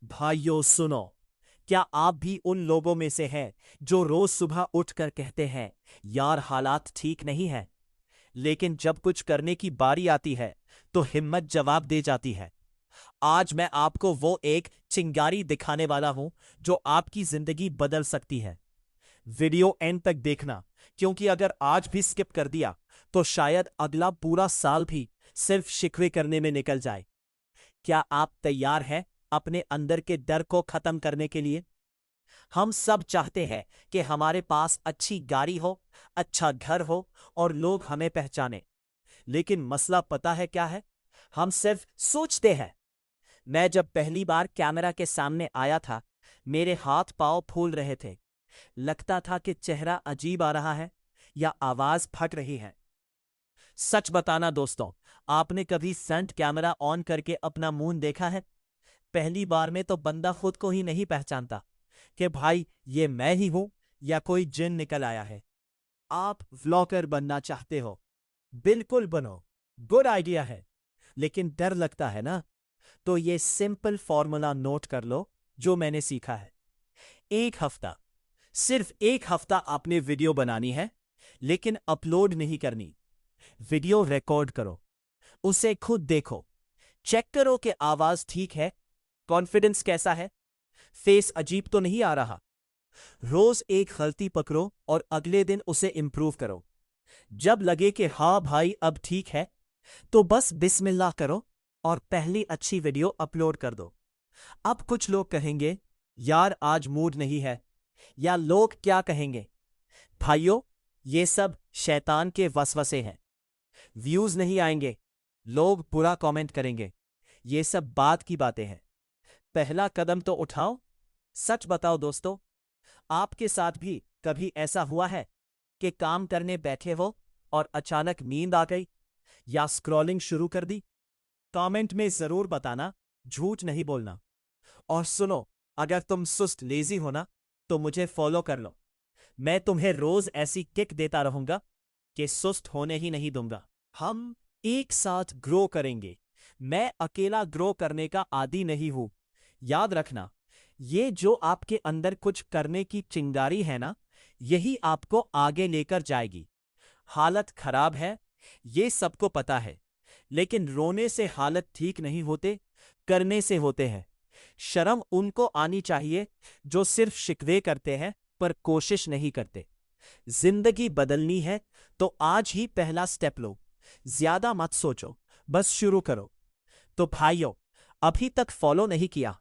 भाइयों सुनो, क्या आप भी उन लोगों में से हैं जो रोज सुबह उठकर कहते हैं यार हालात ठीक नहीं है, लेकिन जब कुछ करने की बारी आती है तो हिम्मत जवाब दे जाती है। आज मैं आपको वो एक चिंगारी दिखाने वाला हूं जो आपकी जिंदगी बदल सकती है। वीडियो एंड तक देखना, क्योंकि अगर आज भी स्किप कर दिया तो शायद अगला पूरा साल भी सिर्फ शिकवे करने में निकल जाए। क्या आप तैयार हैं अपने अंदर के डर को खत्म करने के लिए? हम सब चाहते हैं कि हमारे पास अच्छी गाड़ी हो, अच्छा घर हो और लोग हमें पहचाने। लेकिन मसला पता है क्या है? हम सिर्फ सोचते हैं। मैं जब पहली बार कैमरा के सामने आया था, मेरे हाथ पांव फूल रहे थे। लगता था कि चेहरा अजीब आ रहा है या आवाज फट रही है। सच बताना दोस्तों, आपने कभी फ्रंट कैमरा ऑन करके अपना मुंह देखा है? पहली बार में तो बंदा खुद को ही नहीं पहचानता कि भाई ये मैं ही हूं या कोई जिन निकल आया है। आप व्लॉगर बनना चाहते हो? बिल्कुल बनो, गुड आइडिया है। लेकिन डर लगता है ना? तो ये सिंपल फॉर्मूला नोट कर लो जो मैंने सीखा है। एक हफ्ता, सिर्फ एक हफ्ता आपने वीडियो बनानी है, लेकिन अपलोड नहीं करनी। वीडियो रिकॉर्ड करो, उसे खुद देखो, चेक करो कि आवाज ठीक है, कॉन्फिडेंस कैसा है, फेस अजीब तो नहीं आ रहा। रोज एक गलती पकड़ो और अगले दिन उसे इंप्रूव करो। जब लगे कि हाँ भाई अब ठीक है, तो बस बिस्मिल्लाह करो और पहली अच्छी वीडियो अपलोड कर दो। अब कुछ लोग कहेंगे यार आज मूड नहीं है, या लोग क्या कहेंगे। भाइयों, ये सब शैतान के वसवसे हैं। व्यूज नहीं आएंगे, लोग बुरा कमेंट करेंगे, ये सब बात की बातें हैं। पहला कदम तो उठाओ। सच बताओ दोस्तों, आपके साथ भी कभी ऐसा हुआ है कि काम करने बैठे हो और अचानक नींद आ गई या स्क्रॉलिंग शुरू कर दी? कमेंट में जरूर बताना, झूठ नहीं बोलना। और सुनो, अगर तुम सुस्त लेजी हो ना, तो मुझे फॉलो कर लो। मैं तुम्हें रोज ऐसी किक देता रहूंगा कि सुस्त होने ही नहीं दूंगा। हम एक साथ ग्रो करेंगे। मैं अकेला ग्रो करने का आदी नहीं हूं। याद रखना, ये जो आपके अंदर कुछ करने की चिंगारी है ना, यही आपको आगे लेकर जाएगी। हालत खराब है, ये सबको पता है, लेकिन रोने से हालत ठीक नहीं होते, करने से होते हैं। शर्म उनको आनी चाहिए जो सिर्फ शिकवे करते हैं पर कोशिश नहीं करते। जिंदगी बदलनी है तो आज ही पहला स्टेप लो। ज्यादा मत सोचो, बस शुरू करो। तो भाइयों, अभी तक फॉलो नहीं किया